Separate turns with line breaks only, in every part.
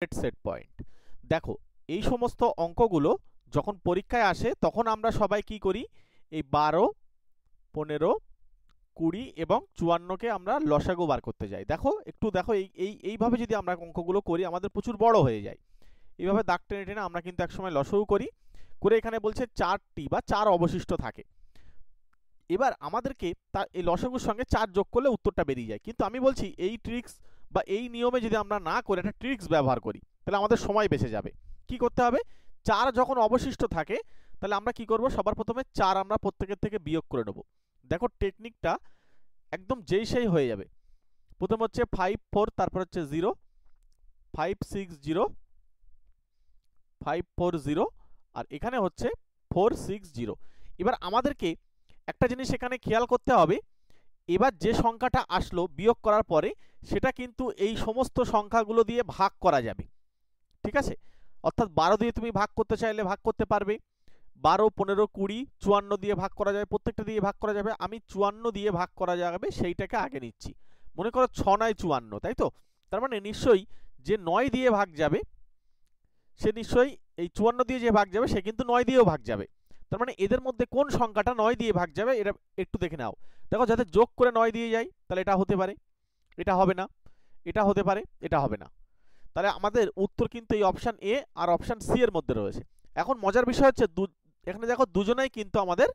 Set point. দেখো এই সমস্ত অঙ্কগুলো যখন পরীক্ষায় আসে তখন আমরা সবাই কি করি, এই 12, 15, 20 এবং 54কে আমরা লসাগু বার করতে যাই। দেখো একটু দেখো, এইভাবে যদি আমরা অঙ্কগুলো করি আমাদের প্রচুর বড় হয়ে যায়। এইভাবে দাগ টেনে টেনে আমরা কিন্তু একসময় লসাগু করি, করে এখানে বলছে 4টি বা 4 অবশিষ্ট থাকে। এবার আমাদেরকে এই লসাগুর সঙ্গে 4 যোগ করলে উত্তরটা বেরিয়ে যায়। কিন্তু আমি বলছি এই ট্রিক্স বা এই নিয়মে যদি আমরা না করে একটা ট্রিক্স ব্যবহার করি তাহলে আমাদের সময় বেঁচে যাবে। কি করতে হবে, 4 যখন অবশিষ্ট থাকে তাহলে আমরা কি করব, সবার প্রথমে 4 আমরা প্রত্যেকের থেকে বিয়োগ করে নেব। দেখো টেকনিকটা একদম যেই সেই হয়ে যাবে। প্রথম হচ্ছে 5 4, তারপর হচ্ছে 0 5 6 0 5 4 0, আর এখানে হচ্ছে 4 6 0। এবার আমাদেরকে একটা জিনিস এখানে খেয়াল করতে হবে, এবার যে সংখ্যাটা আসলো বিয়োগ করার পরে সেটা কিন্তু এই সমস্ত সংখ্যাগুলো দিয়ে ভাগ করা যাবে। ঠিক আছে, অর্থাৎ 12 দিয়ে তুমি ভাগ করতে চাইলে ভাগ করতে পারবে, 12 15 20 54 দিয়ে ভাগ করা যাবে, প্রত্যেকটা দিয়ে ভাগ করা যাবে। আমি 54 দিয়ে ভাগ করা যাবে সেইটাকে আগে নিচ্ছি। মনে করো 6 9 54, তাই তো? তার মানে নিশ্চয়ই যে 9 দিয়ে ভাগ যাবে সে নিশ্চয়ই এই 54 দিয়ে যে ভাগ যাবে সে কিন্তু 9 দিয়েও ভাগ যাবে। তার মানে এদের মধ্যে কোন সংখ্যাটা 9 দিয়ে ভাগ যাবে এটা একটু দেখে নাও। দেখো যাতে যোগ করে 9 দিয়ে যায় তাহলে এটা হতে পারে, এটা হবে না, এটা হতে পারে, এটা হবে না। তাহলে আমাদের উত্তর কিন্তু এই অপশন এ আর অপশন সি এর মধ্যে রয়েছে। এখন মজার বিষয় হচ্ছে এখানে দেখো দুজনেই কিন্তু আমাদের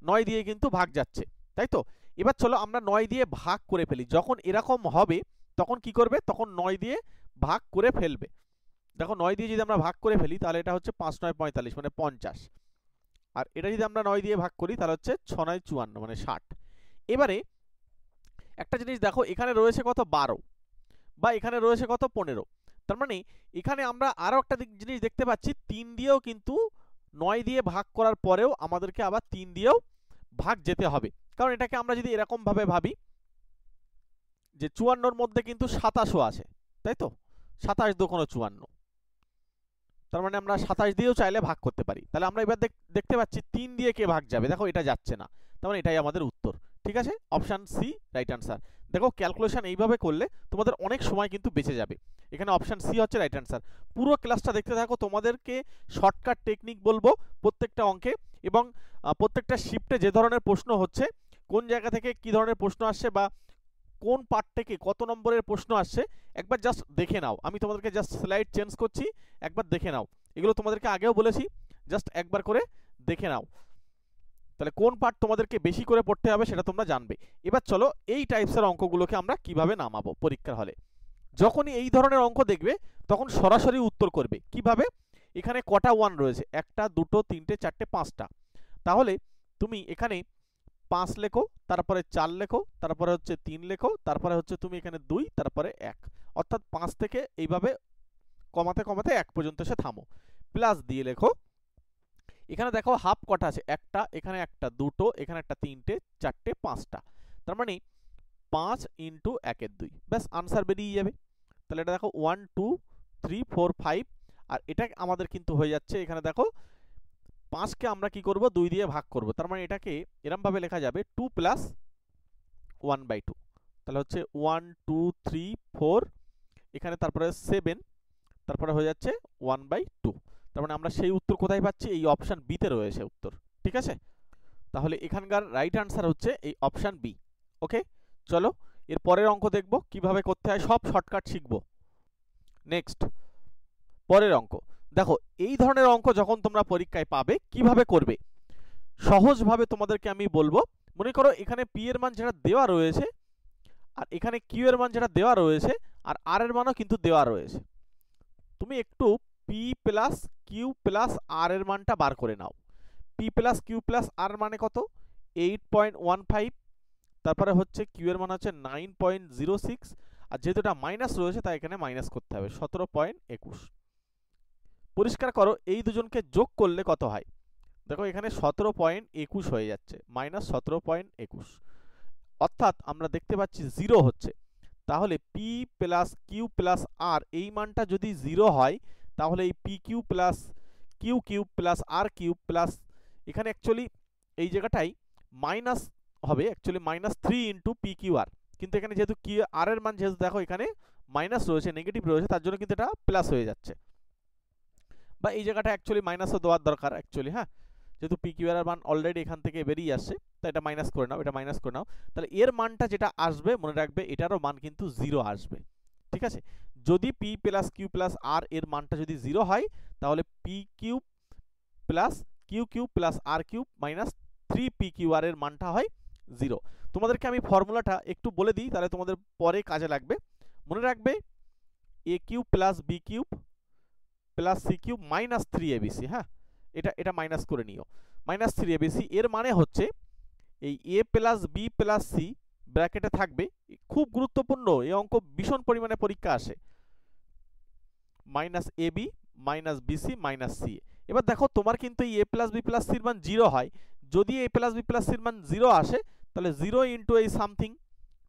9 দিয়ে কিন্তু ভাগ যাচ্ছে, তাই তো? এবার চলো আমরা 9 দিয়ে ভাগ করে ফেলি। যখন এরকম হবে তখন কি করবে, তখন 9 দিয়ে ভাগ করে ফেলবে। দেখো 9 দিয়ে যদি আমরা ভাগ করে ফেলি তাহলে এটা হচ্ছে 5 9 45 মানে 50, আর এটা যদি আমরা 9 দিয়ে ভাগ করি তাহলে হচ্ছে 6 9 54 মানে 60। এবারে একটা জিনিস দেখো, এখানে রয়েছে কত 12 বা এখানে রয়েছে কত 15। তার মানে এখানে আমরা আরো একটা জিনিস দেখতে পাচ্ছি, 3 দিয়েও কিন্তু 9 দিয়ে ভাগ করার পরেও আমাদেরকে আবার 3 দিয়েও ভাগ যেতে হবে। কারণ এটাকে আমরা যদি এরকম ভাবে ভাবি যে 54 মধ্যে কিন্তু 27ও আছে, তাই তো? 27 দুগুণ 54, তার মানে আমরা 27 দিয়েও চাইলে ভাগ করতে পারি। তাহলে আমরা এবার দেখতে পাচ্ছি 3 দিয়ে কে ভাগ যাবে, দেখো এটা যাচ্ছে না। তার মানে এটাই আমাদের উত্তর। ঠিক আছে, অপশন সি রাইট আনসার। দেখো ক্যালকুলেশন এইভাবে করলে তোমাদের অনেক সময় কিন্তু বেঁচে যাবে। এখানে অপশন সি হচ্ছে রাইট আনসার। পুরো ক্লাসটা দেখতে থাকো, তোমাদেরকে শর্টকাট টেকনিক বলবো প্রত্যেকটা অঙ্কে, এবং প্রত্যেকটা শিফটে যে ধরনের প্রশ্ন হচ্ছে, কোন জায়গা থেকে কি ধরনের প্রশ্ন আসছে বা কোন পার্ট থেকে কত নম্বরের প্রশ্ন আসছে একবার জাস্ট দেখে নাও। আমি তোমাদেরকে জাস্ট স্লাইড চেঞ্জ করছি, একবার দেখে নাও। এগুলো তোমাদেরকে আগেও বলেছি, জাস্ট একবার করে দেখে নাও, তাহলে কোন পার্ট তোমাদেরকে বেশি করে পড়তে হবে সেটা তোমরা জানবে। এবার চলো এই টাইপসের অঙ্কগুলোকে আমরা কিভাবে নামাবো পরীক্ষার হলে। যখনই এই ধরনের অঙ্ক দেখবে তখন সরাসরি উত্তর করবে কিভাবে। এখানে কটা ওয়ান রয়েছে, একটা দুটো তিনটে চারটে পাঁচটা, তাহলে তুমি এখানে 5 লেখো, তারপরে 4 লেখো, তারপরে হচ্ছে 3 লেখো, তারপরে হচ্ছে তুমি এখানে 2, তারপরে 1, অর্থাৎ 5 থেকে এইভাবে কমাতে কমাতে 1 পর্যন্ত এসে থামো। প্লাস দিয়ে লেখো। এখানে দেখো হাফ কটা আছে, একটা, এখানে একটা, দুটো, এখানে একটা, তিনটে, চারটে, পাঁচটা। তার মানে 5 ইন্টু 1 2, ব্যাস আনসার বেরিয়ে যাবে। তাহলে এটা দেখো 1 2 3 4 5, আর এটা আমাদের কিন্তু হয়ে যাচ্ছে। এখানে দেখো 5কে আমরা কি করব, 2 দিয়ে ভাগ করব। তার মানে এটাকে এরকম ভাবে লেখা যাবে 2 প্লাস 1/2। তাহলে হচ্ছে 1 2 3 4, এখানে তারপরে 7, তারপরে হয়ে যাচ্ছে 1/2। তার মানে আমরা সেই উত্তর কোথায় পাচ্ছি, এই অপশন বি তে রয়েছে উত্তর। ঠিক আছে, তাহলে এখানকার রাইট আনসার হচ্ছে এই অপশন বি। ওকে, চলো এর পরের অঙ্ক দেখব কিভাবে করতে হয়, সব শর্টকাট শিখব। নেক্সট, পরের অঙ্ক দেখো। এই ধরনের অঙ্ক যখন তোমরা পরীক্ষায় পাবে কিভাবে করবে, সহজভাবে তোমাদেরকে আমি বলবো। মনে করো এখানে পি এর মান যেটা দেওয়া রয়েছে, আর এখানে কিউ এর মান যেটা দেওয়া রয়েছে, আর আর এর মানও কিন্তু দেওয়া রয়েছে। তুমি একটু P plus Q plus R এর মানটা বার করে নাও। পি প্লাস কিউ প্লাস আর মানে কত, 8.15, তারপরে হচ্ছে কিউ এর মান হচ্ছে 9.06, আর যেহেতু এটা মাইনাস রয়েছে তাই এখানে মাইনাস করতে হবে 17.21। পরিষ্কার করো এই দুজনকে যোগ করলে কত হয়, দেখো এখানে 17.21 হয়ে যাচ্ছে, মাইনাস 17.21, অর্থাৎ আমরা দেখতে পাচ্ছি 0 হচ্ছে। তাহলে P plus Q plus R এই মানটা যদি 0 হয় তাহলে এই P Q plus Q cube plus R cube plus, এখানে অ্যাকচুয়ালি এই জায়গাটাই মাইনাস হবে, actually -3 into P Q R, কিন্তু এখানে যেহেতু কি আর এর মান যেহেতু দেখো এখানে মাইনাস রয়েছে, নেগেটিভ রয়েছে, তার জন্য কিন্তু এটা প্লাস হয়ে যাচ্ছে। বা এই জায়গাটা অ্যাকচুয়ালি মাইনাসও দেওয়ার দরকার অ্যাকচুয়ালি, হ্যাঁ, যেহেতু পি কিউ আর এর মান অলরেডি এখান থেকে বেরিয়ে আসছে, তাই এটা মাইনাস করে নাও, এটা মাইনাস করে নাও। তাহলে এর মানটা যেটা আসবে মনে রাখবে এটারও মান কিন্তু 0 আসবে, ঠিক আছে। যদি P plus Q plus R এর মানটা যদি 0 হয়, তাহলে P cube plus Q cube plus R cube minus 3 P Q R এর মানটা হয় 0। তোমাদেরকে আমি ফর্মুলাটা একটু বলে দিই, তাহলে তোমাদের পরে কাজে লাগবে। মনে রাখবে A cube plus B cube plus C cube minus 3abc, হ্যাঁ, এটা মাইনাস করে নিও, মাইনাস 3abc এর মানে হচ্ছে এই A plus B plus C ব্র্যাকেটে থাকবে, খুব গুরুত্বপূর্ণ এই অঙ্ক, ভীষণ পরিমাণে পরীক্ষা আসে, minus A B minus BC minus C. এবার দেখো তোমার কিন্তু এই এ প্লাস বি প্লাস সির মান 0 হয়, যদি এ প্লাস বি প্লাস সির মান 0 আসে তাহলে 0 ইন্টু এই সামথিং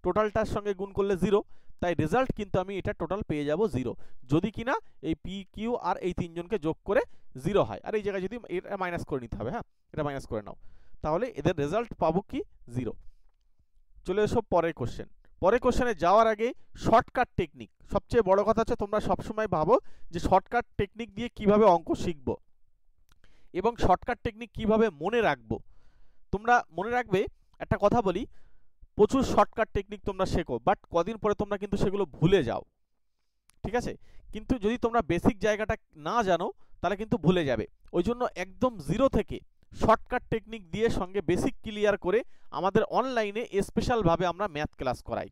টোটালটার সঙ্গে গুণ করলে 0, তাই রেজাল্ট কিন্তু আমি এটা টোটাল পেয়ে যাব 0, যদি কিনা এই পি কিউ আর এই তিনজনকে যোগ করে 0 হয়। আর এই জায়গায় যদি এটা মাইনাস করে নিতে হবে, হ্যাঁ, এটা মাইনাস করে নাও, তাহলে এদের রেজাল্ট পাবো কি 0। চলে এসো পরের কোশ্চেন। পরের কোশ্চেনে যাওয়ার আগে শর্টকাট টেকনিক, সবচেয়ে বড় কথা হচ্ছে তোমরা সবসময় ভাবো যে শর্টকাট টেকনিক দিয়ে কিভাবে অঙ্ক শিখবো এবং শর্টকাট টেকনিক কিভাবে মনে রাখবো। তোমরা মনে রাখবে, একটা কথা বলি, প্রচুর শর্টকাট টেকনিক তোমরা শেখো, বাট কদিন পরে তোমরা কিন্তু সেগুলো ভুলে যাও, ঠিক আছে। কিন্তু যদি তোমরা বেসিক জায়গাটা না জানো তাহলে কিন্তু ভুলে যাবে। ওই জন্য একদম 0 থেকে শর্টকাট টেকনিক দিয়ে সঙ্গে বেসিক ক্লিয়ার করে আমাদের অনলাইনে স্পেশালভাবে আমরা ম্যাথ ক্লাস করাই।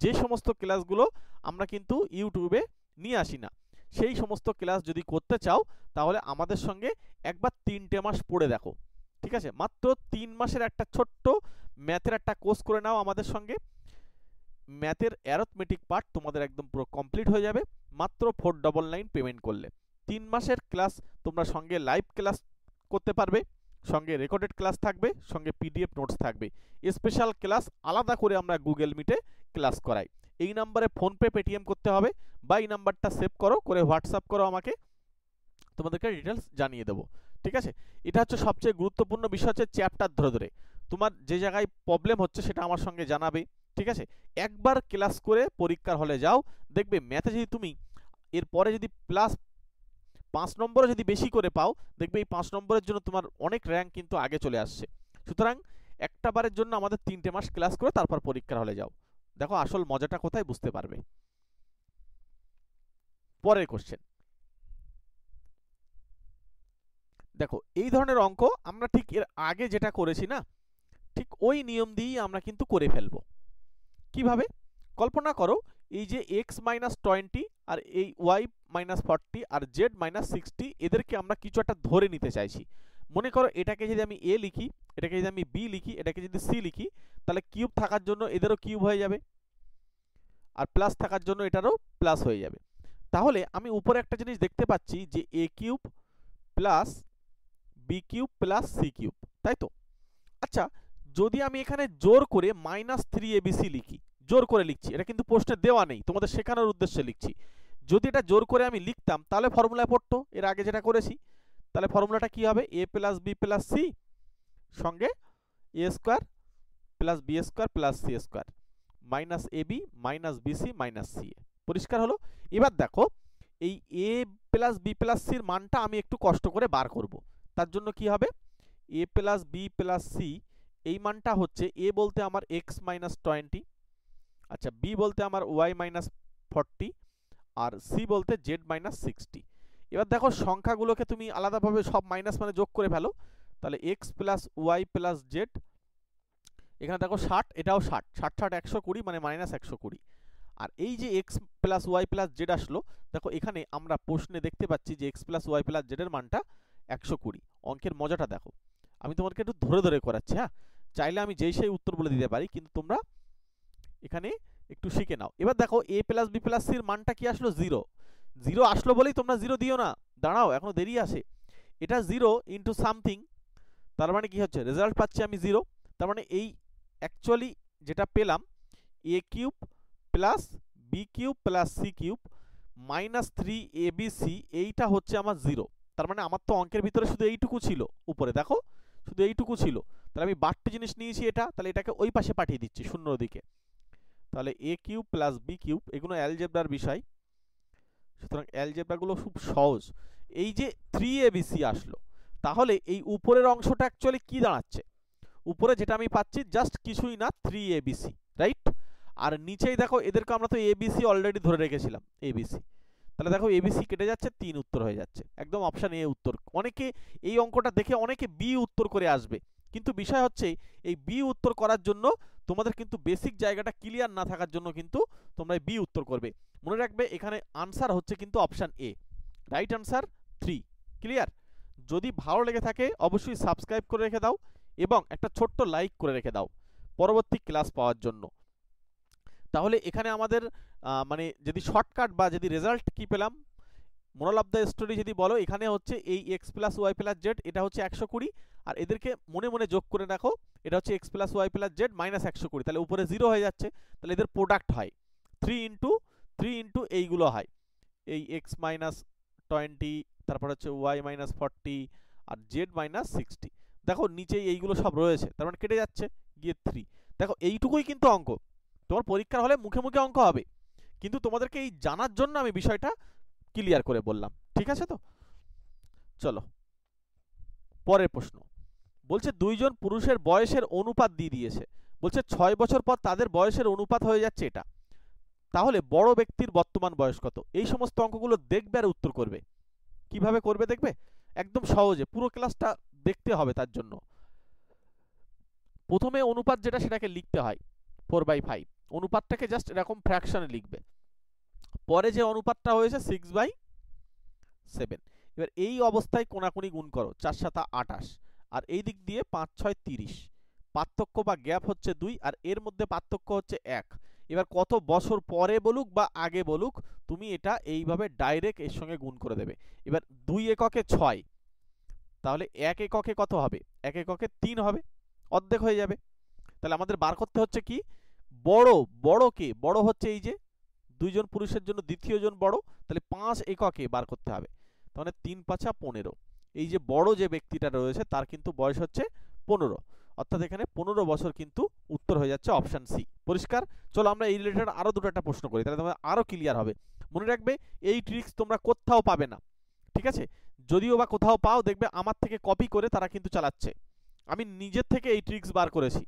যে সমস্ত ক্লাসগুলো আমরা কিন্তু ইউটিউবে নিয়ে আসি না, সেই সমস্ত ক্লাস যদি করতে চাও তাহলে আমাদের সঙ্গে একবার 3টে মাস পড়ে দেখো, ঠিক আছে। মাত্র 3 মাসের একটা ছোট্ট ম্যাথের একটা কোর্স করে নাও আমাদের সঙ্গে, ম্যাথের অ্যারথমেটিক পার্ট তোমাদের একদম পুরো কমপ্লিট হয়ে যাবে মাত্র 499 পেমেন্ট করলে। 3 মাসের ক্লাস তোমরা সঙ্গে লাইভ ক্লাস করতে পারবে, সঙ্গে রেকর্ডেড ক্লাস থাকবে, সঙ্গে পিডিএফ নোটস থাকবে, স্পেশাল ক্লাস আলাদা করে আমরা গুগল মিটে ক্লাস করাই। এই নাম্বারে ফোনপে পেটিএম করতে হবে, বা এই নাম্বারটা সেভ করো, করে হোয়াটসঅ্যাপ করো আমাকে, তোমাদেরকে ডিটেলস জানিয়ে দেবো, ঠিক আছে। এটা হচ্ছে সবচেয়ে গুরুত্বপূর্ণ বিষয়, হচ্ছে চ্যাপ্টার ধরে ধরে তোমার যে জায়গায় প্রবলেম হচ্ছে সেটা আমার সঙ্গে জানাবে, ঠিক আছে। একবার ক্লাস করে পরীক্ষার হলে যাও, দেখবে ম্যাথে যদি তুমি এরপরে যদি প্লাস 5 নম্বরে যদি বেশি করে পাও, দেখবে এই 5 নম্বরের জন্য তোমার অনেক র্যাঙ্ক কিন্তু আগে চলে আসছে। সুতরাং একটা বারের জন্য আমাদের 3টে মাস ক্লাস করে তারপর পরীক্ষার হলে যাও, দেখো আসল মজাটা কোথায় বুঝতে পারবে। পরের কোশ্চেন দেখো, এই ধরনের অঙ্ক আমরা ঠিক এর আগে যেটা করেছি না, ঠিক ওই নিয়ম দিয়েই আমরা কিন্তু করে ফেলবো। কিভাবে? কল্পনা করো এই যে x মাইনাস 20 আর এই y মাইনাস 40 আর z মাইনাস 60 এদেরকে আমরা কিছু একটা ধরে নিতে চাইছি। মনে করো এটাকে যদি আমি a লিখি, এটাকে যদি আমি b লিখি, এটাকে যদি c লিখি, তাহলে কিউব থাকার জন্য এদেরও কিউব হয়ে যাবে, আর প্লাস থাকার জন্য এটারও প্লাস হয়ে যাবে। তাহলে আমি উপরে একটা জিনিস দেখতে পাচ্ছি যে a cube plus B cube plus C cube, তাই তো? আচ্ছা, যদি আমি এখানে জোর করে মাইনাস 3abc লিখি, জোর করে লিখছি, এটা কিন্তু প্রশ্নে দেওয়া নেই, তোমাদের শেখানোর উদ্দেশ্যে লিখছি। যদি এটা জোর করে আমি লিখতাম তাহলে ফর্মুলায় পড়তো, এর আগে যেটা করেছি। তাহলে ফর্মুলাটা কি হবে? a plus B plus C সঙ্গে A square plus B square plus C square minus A B minus BC minus C A. পরিষ্কার হলো? এবার দেখো এই এ প্লাস বি প্লাস সির মানটা আমি একটু কষ্ট করে বার করব। তার জন্য কি হবে? এ প্লাস বি প্লাস সি, এই মানটা হচ্ছে এ বলতে আমার এক্স মাইনাস 20, আচ্ছা বি বলতে আমার ওয়াই মাইনাস 40, আর সি বলতে জেড মাইনাস 60। এবার দেখো সংখ্যাগুলোকে তুমি আলাদাভাবে সব মাইনাস মানে যোগ করে ফেলো, তাহলে X plus Y plus Z, এখানে দেখো 60, এটাও 60, 60 60 120 মানে মাইনাস 120। আর এই যে X plus Y plus Z আসলো, দেখো এখানে আমরা প্রশ্নে দেখতে পাচ্ছি যে এক্স প্লাস ওয়াই প্লাস জেডের মানটা 120। অঙ্কের মজাটা দেখো, আমি তোমাদেরকে একটু ধরে ধরে করাচ্ছি, হ্যাঁ, চাইলে আমি যেই সেই উত্তর বলে দিতে পারি, কিন্তু তোমরা এখানে একটু শিখে নাও। এবার দেখো এ প্লাস বি প্লাস সির মানটা কি আসলো? 0। 0 আসলো বলেই তোমরা 0 দিও না, দাঁড়াও, এখনো দেরি আছে। এটা 0 ইন্টু সামথিং, তার মানে কি হচ্ছে? রেজাল্ট পাচ্ছি আমি 0। তার মানে এই অ্যাকচুয়ালি যেটা পেলাম A cube plus B cube plus C cube minus 3abc, এইটা হচ্ছে আমার 0। তার মানে আমার তো অঙ্কের ভিতরে শুধু এইটুকু ছিল, উপরে দেখো শুধু এইটুকু ছিল। তাহলে আমি বাড়তি জিনিস নিয়েছি এটা, তাহলে এটাকে ওই পাশে পাঠিয়ে দিচ্ছি শূন্যর দিকে। তাহলে a cube plus b cube, এগুলো অ্যালজেব্রার বিষয়, সুতরাং অ্যালজেব্রাগুলো খুব সহজ। এই যে 3abc আসলো, তাহলে এই উপরের অংশটা অ্যাকচুয়ালি কি দাঁড়াচ্ছে? উপরে যেটা আমি পাচ্ছি জাস্ট কিছুই না 3abc, রাইট? আর নিচেই দেখো এদেরকে আমরা তো abc অলরেডি ধরে রেখেছিলাম, abc, তাহলে দেখো abc কেটে যাচ্ছে, 3 উত্তর হয়ে যাচ্ছে, একদম অপশন এ উত্তর। অনেকে এই অঙ্কটা দেখে অনেকে বি উত্তর করে আসবে, কিন্তু বিষয় হচ্ছে এই বি উত্তর করার জন্য তোমাদের কিন্তু বেসিক জায়গাটা ক্লিয়ার না থাকার জন্য কিন্তু তোমরা বি উত্তর করবে। মনে রাখবে এখানে আনসার হচ্ছে কিন্তু option A, right answer 3। Clear? যদি ভালো লেগে থাকে অবশ্যই সাবস্ক্রাইব করে রেখে দাও এবং একটা ছোট্ট লাইক করে রেখে দাও পরবর্তী ক্লাস পাওয়ার জন্য। তাহলে এখানে আমাদের মানে যদি শর্টকাট বা যদি রেজাল্ট কি পেলাম, মোরাল অফ দ্য স্টোরি যদি বলো, এখানে হচ্ছে এই X plus Y plus Z এটা হচ্ছে 120, আর এদেরকে মনে মনে যোগ করে রাখো, এটা হচ্ছে X plus Y plus Z minus 120, তাহলে উপরে 0 হয়ে যাচ্ছে, তাহলে এদের প্রোডাক্ট হয় 3 ইন্টু এইগুলো হয়, এই এক্স মাইনাস 20, তারপর হচ্ছে ওয়াই মাইনাস 40 আর জেড মাইনাস 60। দেখো নিচে এইগুলো সব রয়েছে, তার মানে কেটে যাচ্ছে গিয়ে 3। দেখো এইটুকুই কিন্তু অঙ্ক, তোমার পরীক্ষার হলে মুখে মুখে অঙ্ক হবে, কিন্তু তোমাদেরকে এই জানার জন্য আমি বিষয়টা ক্লিয়ার করে বললাম। ঠিক আছে? তো চলো পরের প্রশ্ন। বলছে দুইজন পুরুষের বয়সের অনুপাত দিয়ে দিয়েছে, বলছে 6 বছর পর তাদের বয়সের অনুপাত হয়ে যাচ্ছে এটা, তাহলে বড় ব্যক্তির বর্তমান বয়স কত? এই সমস্ত অঙ্কগুলো দেখবে আর উত্তর করবে। কিভাবে করবে দেখবে? একদম সহজে, পুরো ক্লাসটা দেখতে হবে। তার জন্য প্রথমে অনুপাত যেটা সেটাকে লিখতে হয় 4/5, অনুপাতটাকে জাস্ট এরকম ফ্র্যাকশনে লিখবে, পরে যে অনুপাতটা হয়েছে 6/7, এবার এই অবস্থায় কোনাকুনি গুণ করো, 4 7 28, আর এই দিক দিয়ে 5 6 30, পার্থক্য বা গ্যাপ হচ্ছে 2, আর এর মধ্যে পার্থক্য হচ্ছে 1। এবার কত বছর পরে বলুক বা আগে বলুক, তুমি এটা এইভাবে ডাইরেক্ট এর সঙ্গে গুণ করে দেবে। এবার 2 এককে 6, তাহলে 1 এককে কত হবে? 1 এককে 3 হবে, অর্ধেক হয়ে যাবে। তাহলে আমাদের বার করতে হচ্ছে কি, বড় কে? বড় হচ্ছে এই যে দুইজন পুরুষের জন্য দ্বিতীয় জন বড়, তাহলে 5 এককে বার করতে হবে, তাহলে 3 5 15, এই যে বড় যে ব্যক্তিটা রয়েছে তার কিন্তু বয়স হচ্ছে 15, অর্থাৎ এখানে 15 বছর কিন্তু উত্তর হয়ে যাচ্ছে অপশন সি। পরিষ্কার? চলো আমরা এই রিলেটেড আরো দুটো একটা প্রশ্ন করি, তাহলে তোমরা আরো ক্লিয়ার হবে। মনে রাখবে এই ট্রিক্স তোমরা কোথাও পাবে না, ঠিক আছে? যদিও বা কোথাও পাও, দেখবে আমার থেকে কপি করে তারা কিন্তু চালাচ্ছে, আমি নিজের থেকে এই ট্রিক্স বার করেছি।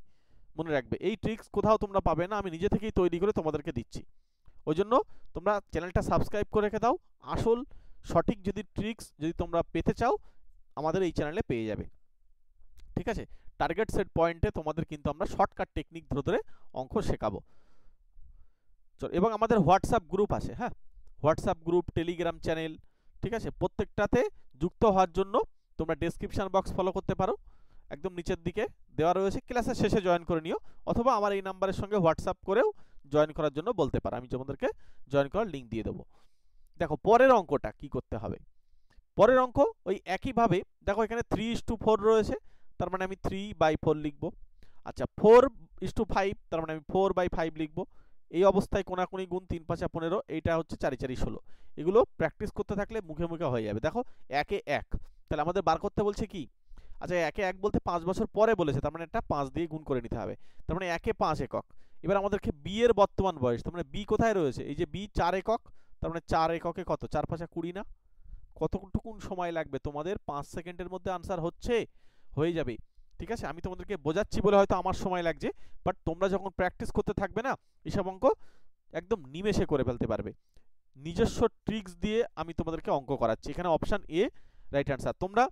মনে রাখবে এই ট্রিক্স কোথাও তোমরা পাবে না, আমি নিজে থেকেই তৈরি করে তোমাদেরকে দিচ্ছি। ওই জন্য তোমরা চ্যানেলটা সাবস্ক্রাইব করে রেখে দাও, আসল সঠিক যদি ট্রিক্স যদি তোমরা পেতে চাও আমাদের এই চ্যানেলে পেয়ে যাবে। ঠিক আছে? টার্গেট সেট পয়েন্টে তোমাদের কিন্তু আমরা শর্টকাট টেকনিক ধরে ধরে অঙ্ক শেখাবো। এবং আমাদের হোয়াটসঅ্যাপ গ্রুপ আছে, হ্যাঁ, হোয়াটসঅ্যাপ গ্রুপ, টেলিগ্রাম চ্যানেল, ঠিক আছে, প্রত্যেকটাতে যুক্ত হওয়ার জন্য তোমরা ডেসক্রিপশন বক্স ফলো করতে পারো, একদম নিচের দিকে দেওয়া রয়েছে, ক্লাসের শেষে জয়েন করে নিও, অথবা আমার এই নাম্বারের সঙ্গে হোয়াটসঅ্যাপ করেও জয়েন করার জন্য বলতে পারো, আমি তোমাদেরকে জয়েন করার লিঙ্ক দিয়ে দেবো। দেখো পরের অঙ্কটা কি করতে হবে। পরের অঙ্ক ওই একইভাবে, দেখো এখানে 3:4 রয়েছে, তার মানে আমি 3/4 লিখবো। আচ্ছা 4:5, তার মানে আমি 4/5 লিখবো। এই অবস্থায় কোনাকুনি গুণ, 3 5 15, এইটা হচ্ছে 4 4 16। এগুলো প্র্যাকটিস করতে থাকলে মুখে মুখে হয়ে যাবে। দেখো 1 এ 1, তাহলে আমাদের বার করতে বলছে কি, আচ্ছা 1 এ 1 বলতে 5 বছর পরে বলেছে, তার মানে এটা 5 দিয়ে গুণ করে নিতে হবে, তার মানে 1 এ 5 একক। এবার আমাদেরকে বি এর বর্তমান বয়স, তার মানে বি কোথায় রয়েছে? এই যে বি 4 একক, তার মানে 4 এককে কত? 4 5 20 না? কতটুকুন সময় লাগবে তোমাদের? 5 সেকেন্ডের মধ্যে আনসার হচ্ছে, হয়ে যাবে। ঠিক আছে? আমি তোমাদেরকে বোঝাচ্ছি বলে হয়তো আমার সময় লাগছে, বাট তোমরা যখন প্র্যাকটিস করতে থাকবে না, এসব অঙ্ক একদম নিমেষে করে ফেলতে পারবে। নিজস্ব ট্রিক্স দিয়ে আমি তোমাদেরকে অঙ্ক করাচ্ছি। এখানে অপশন এ রাইট অ্যান্সার। তোমরা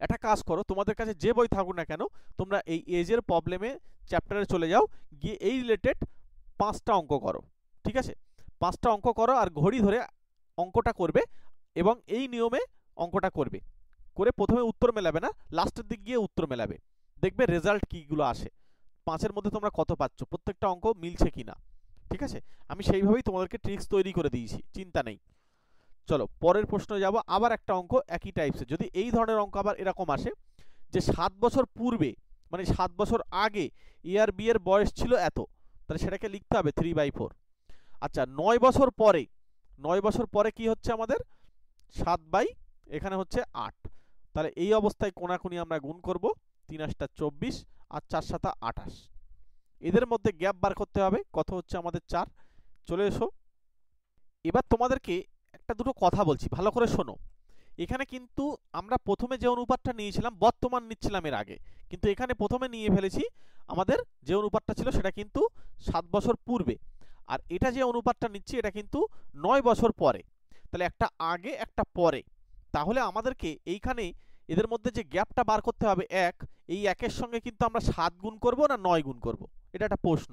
একটা কাজ করো, তোমাদের কাছে যে বই থাকুক না কেন, তোমরা এই এজের প্রবলেমে চ্যাপ্টারে চলে যাও, গিয়ে এই রিলেটেড 5টা অঙ্ক করো। ঠিক আছে? 5টা অঙ্ক করো আর ঘড়ি ধরে অঙ্কটা করবে, এবং এই নিয়মে অঙ্কটা করবে, করে প্রথমে উত্তর মেলাবে না, লাস্টের দিক গিয়ে উত্তর মেলাবে, দেখবে রেজাল্ট কীগুলো আসে, 5-এর মধ্যে তোমরা কত পাচ্ছ, প্রত্যেকটা অঙ্ক মিলছে কিনা। ঠিক আছে? আমি সেইভাবেই তোমাদেরকে ট্রিক্স তৈরি করে দিয়েছি, চিন্তা নেই। চলো পরের প্রশ্নে যাব, আবার একটা অঙ্ক একই টাইপসের। যদি এই ধরনের অঙ্ক আবার এরকম আসে যে 7 বছর পূর্বে, মানে 7 বছর আগে এর বি এর বয়স ছিল এত, তাহলে সেটাকে লিখতে হবে 3/4। আচ্ছা 9 বছর পরে, 9 বছর পরে কি হচ্ছে আমাদের? 7 এখানে হচ্ছে 8, তাহলে এই অবস্থায় কোনাকুনি আমরা গুণ করব, 3 8 24 আর 4 7 28। এদের মধ্যে গ্যাপ বার করতে হবে, কত হচ্ছে আমাদের 4। চলে এসো, এবার তোমাদেরকে একটা দুটো কথা বলছি, ভালো করে শোনো। এখানে কিন্তু আমরা প্রথমে যে অনুপাতটা নিয়েছিলাম বর্তমান নিচ্ছিলাম এর আগে, কিন্তু এখানে প্রথমে নিয়ে ফেলেছি আমাদের যে অনুপাতটা ছিল সেটা কিন্তু 7 বছর পূর্বে, আর এটা যে অনুপাতটা নিচ্ছি এটা কিন্তু 9 বছর পরে। তাহলে একটা আগে একটা পরে, তাহলে আমাদেরকে এইখানে এদের মধ্যে যে গ্যাপটা বার করতে হবে এই একের সঙ্গে কিন্তু আমরা 7 গুণ করব না 9 গুণ করব, এটা একটা প্রশ্ন।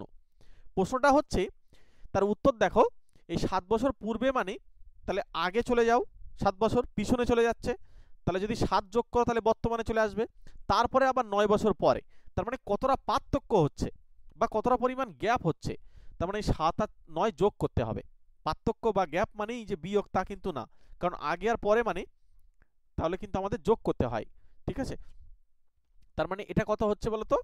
প্রশ্নটা হচ্ছে, তার উত্তর দেখো, এই 7 বছর পূর্বে মানে তাহলে আগে চলে যাও, 7 বছর পিছনে চলে যাচ্ছে, তাহলে যদি 7 যোগ করো তাহলে বর্তমানে চলে আসবে, তারপরে আবার 9 বছর পরে। তার মানে কতটা পার্থক্য হচ্ছে বা কতটা পরিমাণ গ্যাপ হচ্ছে, তার মানে 7 আর 9 যোগ করতে হবে। পার্থক্য বা গ্যাপ মানেই যে বিয়োগ তা কিন্তু না, কারণ আগে আর পরে মানে তাহলে কিন্তু আমাদের যোগ করতে হয়, ঠিক আছে। তার মানে এটা কত হচ্ছে বলো তো,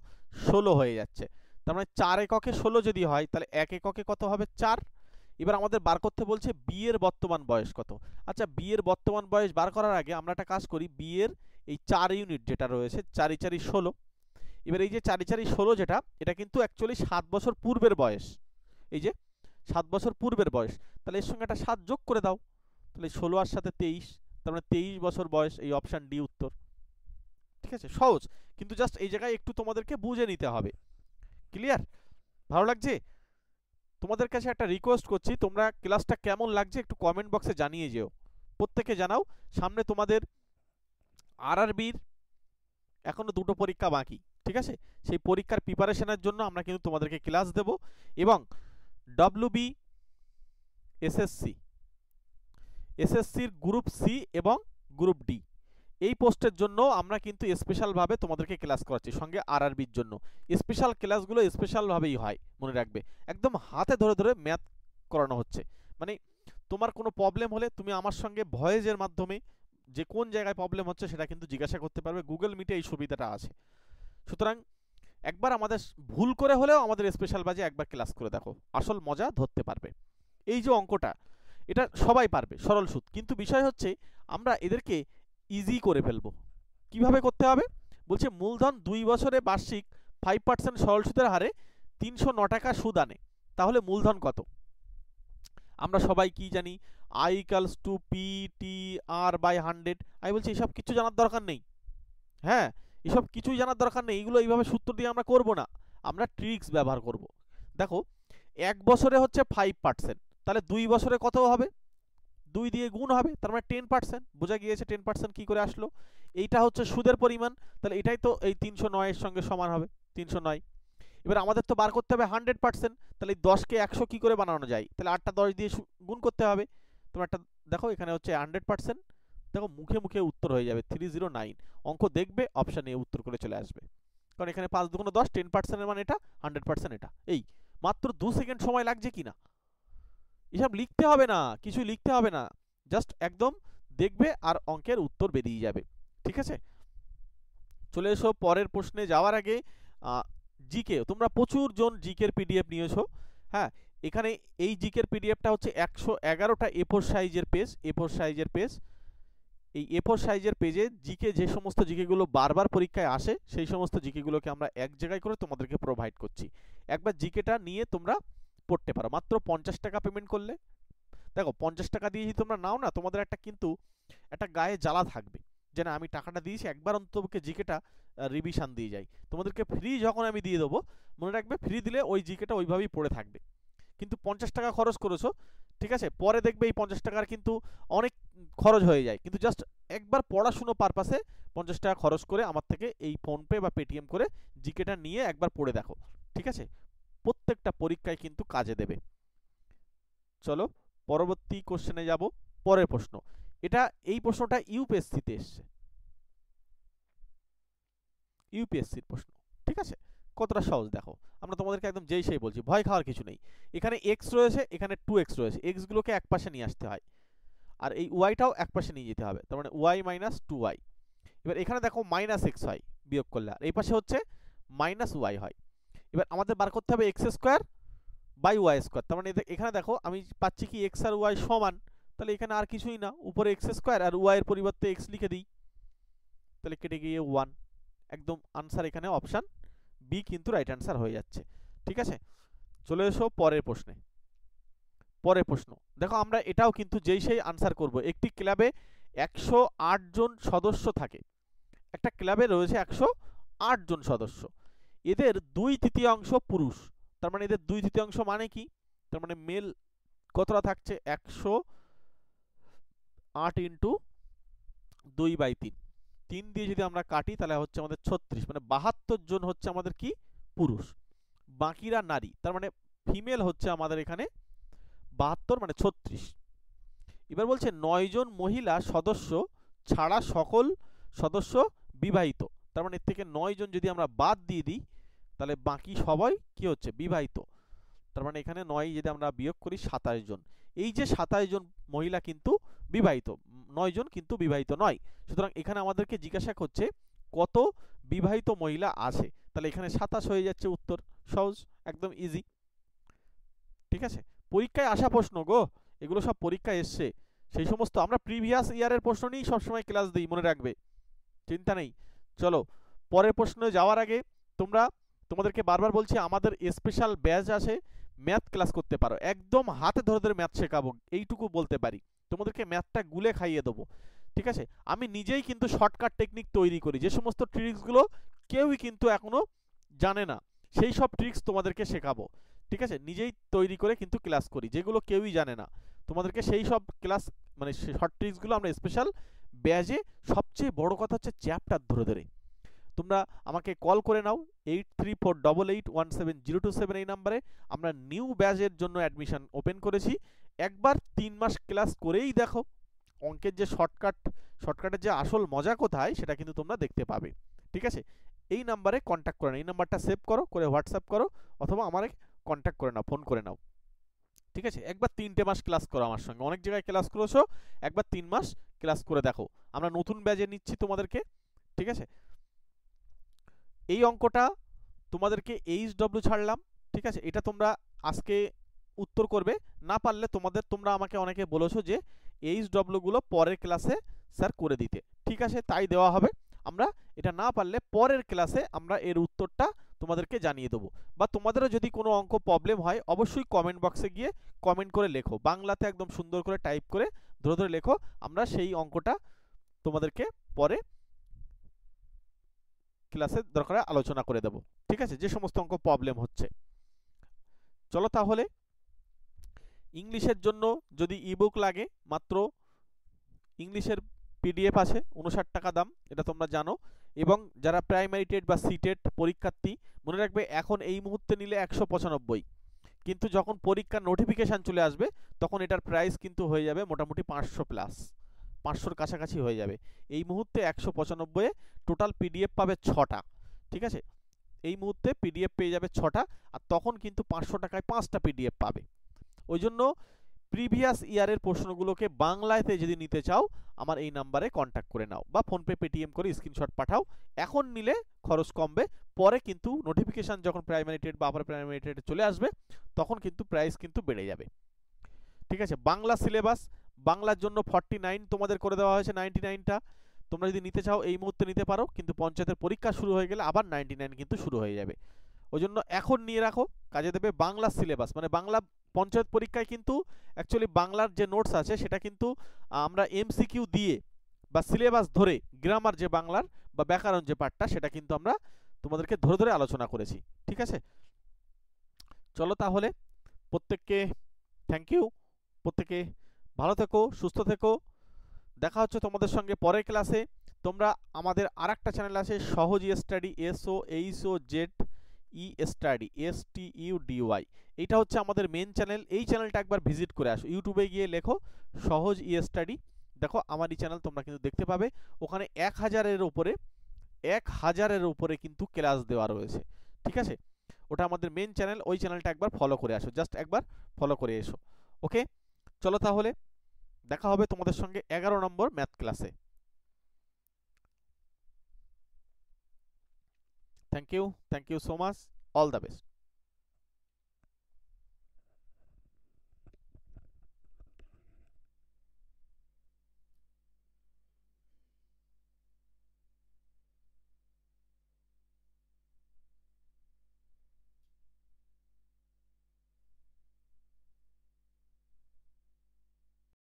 16 হয়ে যাচ্ছে। তার মানে 4 এককে 16 যদি হয় তাহলে 1 এককে কত হবে 4। এবার আমাদের বার করতে বলছে বি এর বর্তমান বয়স কত। আচ্ছা, বি এর বর্তমান বয়স বার করার আগে আমরা একটা কাজ করি, বি এর এই 4 ইউনিট যেটা রয়েছে 4 4 16। এবার এই যে 4 4 16 যেটা, এটা কিন্তু অ্যাকচুয়ালি 7 বছর পূর্বের বয়স, এই যে 7 বছর পূর্বের বয়স, তাহলে এর সঙ্গে একটা 7 যোগ করে দাও, তাহলে 16 আর সাথে 23, তার মানে 23 বছর বয়স, এই অপশন ডি উত্তর। ঠিক আছে, সহজ, কিন্তু জাস্ট এই জায়গায় একটু তোমাদেরকে বুঝে নিতে হবে। ক্লিয়ার? ভালো লাগছে? তোমাদের কাছে একটা রিকোয়েস্ট করছি, তোমরা ক্লাসটা কেমন লাগছে একটু কমেন্ট বক্সে জানিয়ে যেও, প্রত্যেকে জানাও। সামনে তোমাদের আরআরবির এখনো দুটো পরীক্ষা বাকি, ঠিক আছে, সেই পরীক্ষার প্রিপারেশনের জন্য আমরা কিন্তু তোমাদেরকে ক্লাস দেব। এবং ডব্লিউবি এসএসসি, এসএসসির গ্রুপ সি এবং গ্রুপ ডি এই পোস্টের জন্য আমরা কিন্তু স্পেশালভাবে তোমাদেরকে ক্লাস করাচ্ছি, সঙ্গে আরআরবির জন্য স্পেশাল ক্লাসগুলো স্পেশালভাবেই হয়, মনে রাখবে। একদম হাতে ধরে ধরে ম্যাথ করানো হচ্ছে, মানে তোমার কোনো প্রবলেম হলে তুমি আমার সঙ্গে ভয়েসের মাধ্যমে যে কোন জায়গায় প্রবলেম হচ্ছে সেটা কিন্তু জিজ্ঞাসা করতে পারবে, গুগল মিটে এই সুবিধাটা আছে। সুতরাং একবার আমাদের ভুল করে হলেও আমাদের স্পেশাল বাজে একবার ক্লাস করে দেখো, আসল মজা ধরতে পারবে। এই যে অঙ্কটা, এটা সবাই পারবে, সরল সুদ, কিন্তু বিষয় হচ্ছে আমরা এদেরকে ইজি করে ফেলবো। কিভাবে করতে হবে বলছে, মূলধন 2 বছরে বার্ষিক 5% সরল সুদের হারে 309 টাকা সুদ আনে, তাহলে মূলধন কত? আমরা সবাই কি জানি, I equals to P T R by 100। আমি বলছি এসব কিছু জানার দরকার নেই, হ্যাঁ, এসব কিছুই জানার দরকার নেই, এগুলো এইভাবে সূত্র দিয়ে আমরা করব না, আমরা ট্রিক্স ব্যবহার করব। দেখো, 1 বছরে হচ্ছে 5%, তাহলে 2 বছরে কত হবে, 2 দিয়ে গুণ হবে, তার মানে 10%। বোঝা গিয়েছে 10% কি করে আসলো। এইটা হচ্ছে সুদের পরিমাণ, তাহলে এটাই তো এই 309 এর সঙ্গে সমান হবে, 309। এবার আমাদের তো বার করতে হবে 100%, তাহলে 10কে 100 কি করে বানানো যায়, তাহলে 8টা 10 দিয়ে গুণ করতে হবে। তোমরা একটা দেখো, এখানে হচ্ছে 100%, দেখো মুখে মুখে উত্তর হয়ে যাবে 309। অঙ্ক দেখবে অপশন এ উত্তর করে চলে আসবে, কারণ এখানে 5 দুগুণে 10, 10% এর মানে এটা, 100% এটা। এই মাত্র 2 সেকেন্ড সময় লাগছে কিনা, এসব লিখতে হবে না, কিছু লিখতে হবে না, জাস্ট একদম দেখবে আর অঙ্কের উত্তর বেরিয়ে যাবে। ঠিক আছে, চলে এসো পরের প্রশ্নে যাওয়ার আগে জিকে, তোমরা প্রচুর জন জিকের পিডিএফ নিয়েছো, হ্যাঁ, এখানে এই জিকের পিডিএফটা হচ্ছে 111টা A4 সাইজের পেজ, A4 সাইজের পেজ। এই A4 সাইজের পেজে জিকে, যে সমস্ত জিকেগুলো বারবার পরীক্ষায় আসে সেই সমস্ত জিকেগুলোকে আমরা এক জায়গায় করে তোমাদেরকে প্রোভাইড করছি। একবার জিকেটা নিয়ে তোমরা পড়তে পারো, মাত্র 50 টাকা পেমেন্ট করলে। দেখো 50 টাকা দিয়ে যদি তোমরা নাও না, তোমাদের একটা কিন্তু একটা গায়ে জ্বালা থাকবে যে না, আমি টাকাটা দিয়েছি, একবার অন্ততপক্ষে জিকেটা রিভিশন দিয়ে যাই। তোমাদেরকে ফ্রি যখন আমি দিয়ে দেবো, মনে রাখবে ফ্রি দিলে ওই জিকেটা ওইভাবেই পড়ে থাকবে। কিন্তু 50 টাকা খরচ করেছো, ঠিক আছে, পরে দেখবে এই 50 টাকার কিন্তু অনেক খরচ হয়ে যায়, কিন্তু জাস্ট একবার পড়াশুনো পারপাসে 50 টাকা খরচ করে আমার থেকে এই ফোনপে বা পেটিএম করে জিকেটা নিয়ে একবার পড়ে দেখো, ঠিক আছে, প্রত্যেকটা পরীক্ষায় কিন্তু কাজে দেবে। চলো পরবর্তী কোশ্চেনে যাব। পরের প্রশ্ন, এটা এই প্রশ্নটা ইউপিএসসিতে এসছে, ইউপিএসসির প্রশ্ন, ঠিক আছে, কতটা সহজ দেখো। আমরা তোমাদেরকে একদম যেই সেই বলছি, ভয় খাওয়ার কিছু নেই। এখানে এক্স রয়েছে, এখানে 2x রয়েছে, এক্স গুলোকে এক পাশে নিয়ে আসতে হয়, আর এই ওয়াইটাও এক পাশে নিয়ে যেতে হবে, তার মানে ওয়াই মাইনাস 2y। এবার এখানে দেখো মাইনাস এক্স হয় বিয়োগ করলে, আর এই পাশে হচ্ছে মাইনাস ওয়াই হয়। এবার আমাদের বার করতে হবে X square by Y square, তার মানে এখানে দেখো আমি পাচ্ছি কি এক্স আর ওয়াই সমান, তাহলে এখানে আর কিছুই না, উপরে এক্স স্কোয়ার আর ওয়াই এর পরিবর্তে এক্স লিখে দিই, তাহলে কেটে গিয়ে 1। একদম আনসার এখানে অপশান বি কিন্তু রাইট আনসার হয়ে যাচ্ছে। ঠিক আছে, চলে এসো পরের প্রশ্নে। পরের প্রশ্ন দেখো, আমরা এটাও কিন্তু যেই সেই আনসার করব। একটি ক্লাবে 108 জন সদস্য থাকে। একটা ক্লাবে রয়েছে 108 জন সদস্য, এদের 2/3 পুরুষ। তার মানে এদের 2/3 মানে কি? তার মানে মেল কতটা থাকছে? 108 ইন্টু 2/3, 3 দিয়ে যদি আমরা কাটি তাহলে হচ্ছে আমাদের 36, মানে 72 জন হচ্ছে আমাদের কি? পুরুষ। বাকিরা নারী, তার মানে ফিমেল হচ্ছে আমাদের এখানে 72, মানে 36। এবার বলছে 9 জন মহিলা সদস্য ছাড়া সকল সদস্য বিবাহিত। তার মানে এর থেকে 9 জন যদি আমরা বাদ দিয়ে দিই তাহলে বাকি সবাই কি হচ্ছে? বিবাহিত। তার মানে এখানে 9 যদি আমরা বিয়োগ করি 27 জন। এই যে 27 জন মহিলা কিন্তু বিবাহিত, 9 জন কিন্তু বিবাহিত নয়। সুতরাং এখানে আমাদেরকে জিজ্ঞাসা করছে কত বিবাহিত মহিলা আছে, তাহলে এখানে 27 হয়ে যাচ্ছে উত্তর। সহজ, একদম ইজি। ঠিক আছে, পরীক্ষায় আসা প্রশ্ন গো, এগুলো সব পরীক্ষায় এসছে। সেই সমস্ত আমরা প্রিভিয়াস ইয়ারের প্রশ্ন নিয়েই সবসময় ক্লাস দিই, মনে রাখবে, চিন্তা নেই। চলো পরের প্রশ্নে যাওয়ার আগে তোমাদেরকে বারবার বলছি, আমাদের স্পেশাল ব্যাচ আছে, ম্যাথ ক্লাস করতে পারো, একদম হাতে ধরে ধরে ম্যাথ শেখাবো, এইটুকু বলতে পারি। তোমাদেরকে ম্যাথটা গুলে খাইয়ে দেবো। ঠিক আছে, আমি নিজেই কিন্তু শর্টকাট টেকনিক তৈরি করি, যে সমস্ত ট্রিক্সগুলো কেউই কিন্তু এখনো জানে না, সেই সব ট্রিক্স তোমাদেরকে শেখাবো। ঠিক আছে, নিজেই তৈরি করে কিন্তু ক্লাস করি, যেগুলো কেউই জানে না তোমাদেরকে সেই সব ক্লাস, মানে শর্ট ট্রিক্সগুলো আমরা স্পেশাল ব্যাচে। সবচেয়ে বড় কথা হচ্ছে চ্যাপ্টার ধরে ধরে তোমরা আমাকে কল করে নাও 8348817027 এই নাম্বারে। আমরা নিউ ব্যাচের জন্য অ্যাডমিশন ওপেন করেছি। একবার 3 মাস ক্লাস করেই দেখো, অঙ্কের যে শর্টকাটের যে আসল মজা কোথায় সেটা কিন্তু তোমরা দেখতে পাবে। ঠিক আছে, এই নাম্বারে কন্ট্যাক্ট করে নাও, এই নাম্বারটা সেভ করো, করে হোয়াটসঅ্যাপ করো, অথবা আমারে কন্ট্যাক্ট করে নাও, ফোন করে নাও। ঠিক আছে, একবার 3টে মাস ক্লাস করো আমার সঙ্গে, অনেক জায়গায় ক্লাস করেছো, একবার 3 মাস ক্লাস করে দেখো। আমরা নতুন ব্যাচে নিচ্ছি তোমাদেরকে। ঠিক আছে, এই অঙ্কটা তোমাদেরকে এইচডব্লিউ ছাড়লাম। ঠিক আছে, এটা তোমরা আজকে উত্তর করবে, না পারলে তোমরা আমাকে অনেকে বলেছো যে এইচডব্লিউ গুলো পরের ক্লাসে স্যার করে দিতে। ঠিক আছে, তাই দেওয়া হবে। আমরা এটা না পারলে পরের ক্লাসে আমরা এর উত্তরটা তোমাদেরকে জানিয়ে দেবো। বা তোমাদেরও যদি কোনো অঙ্ক প্রবলেম হয় অবশ্যই কমেন্ট বক্সে গিয়ে কমেন্ট করে লেখো, বাংলাতে একদম সুন্দর করে টাইপ করে ধরে ধরে লেখো, আমরা সেই অঙ্কটা তোমাদেরকে পরে ক্লাসে দরকার আলোচনা করে দেব। ঠিক আছে, যে সমস্ত অঙ্ক প্রবলেম হচ্ছে। চলো তাহলে, ইংলিশের জন্য যদি ইবুক লাগে, মাত্র ইংলিশের পিডিএফ আছে 59 টাকা দাম, এটা তোমরা জানো। এবং যারা প্রাইমারি টেট বা সিটেট পরীক্ষার্থী, মনে রাখবে এখন এই মুহূর্তে নিলে 195, কিন্তু যখন পরীক্ষার নোটিফিকেশান চলে আসবে তখন এটার প্রাইস কিন্তু হয়ে যাবে মোটামুটি 500 প্লাস, 500-র কাছাকাছি হয়ে যাবে। এই মুহূর্তে 195-এ টোটাল পিডিএফ পাবে 6টা। ঠিক আছে, এই মুহূর্তে পিডিএফ পেয়ে যাবে 6টা, আর তখন কিন্তু 500 টাকায় 5টা পিডিএফ পাবে। ওই জন্য প্রিভিয়াস ইয়ারের প্রশ্নগুলোকে বাংলাতে যদি নিতে চাও আমার এই নাম্বারে কন্ট্যাক্ট করে নাও, বা ফোনপে পেটিএম করে স্ক্রিনশট পাঠাও। এখন নিলে খরচ কমবে, পরে কিন্তু নোটিফিকেশান যখন প্রাইমারি টেট বা আপার প্রাইমারি টেটে চলে আসবে তখন কিন্তু প্রাইস কিন্তু বেড়ে যাবে। ঠিক আছে, বাংলা সিলেবাস, বাংলার জন্য 49 তোমাদের করে দেওয়া হয়েছে, 99টা তোমরা যদি নিতে চাও এই মুহূর্তে নিতে পারো, কিন্তু পঞ্চায়েতের পরীক্ষা শুরু হয়ে গেলে আবার 99 কিন্তু শুরু হয়ে যাবে। ওই জন্য এখন নিয়ে রাখো, কাজে দেবে। বাংলা সিলেবাস মানে বাংলা পঞ্চায়েত পরীক্ষায় কিন্তু অ্যাকচুয়ালি বাংলার যে নোটস আছে সেটা কিন্তু আমরা এমসিকিউ দিয়ে বা সিলেবাস ধরে, গ্রামার যে বাংলার বা ব্যাকরণ যে পার্টটা সেটা কিন্তু আমরা তোমাদেরকে ধরে ধরে আলোচনা করেছি। ঠিক আছে, চলো তাহলে, প্রত্যেককে থ্যাংক ইউ, প্রত্যেকে ভালো থেকো, সুস্থ থেকো। দেখা হচ্ছে তোমাদের সঙ্গে পরের ক্লাসে। তোমরা আমাদের আরেকটা চ্যানেল আছে সহজ স্টাডি, SOHOZE স্টাডি, STUDY, এইটা হচ্ছে আমাদের মেন চ্যানেল। এই চ্যানেলটা একবার ভিজিট করে আসো, ইউটিউবে গিয়ে লেখো সহজ স্টাডি, দেখো আমার এই চ্যানেল তোমরা কিন্তু দেখতে পাবে। ওখানে 1000-এর উপরে কিন্তু ক্লাস দেওয়া রয়েছে। ঠিক আছে, ওটা আমাদের মেন চ্যানেল, ওই চ্যানেলটা একবার ফলো করে আসো, জাস্ট একবার ফলো করে এসো। ওকে, চলো তাহলে, দেখা হবে তোমাদের সঙ্গে 11 নম্বর ম্যাথ ক্লাসে। Thank you so much, all the best.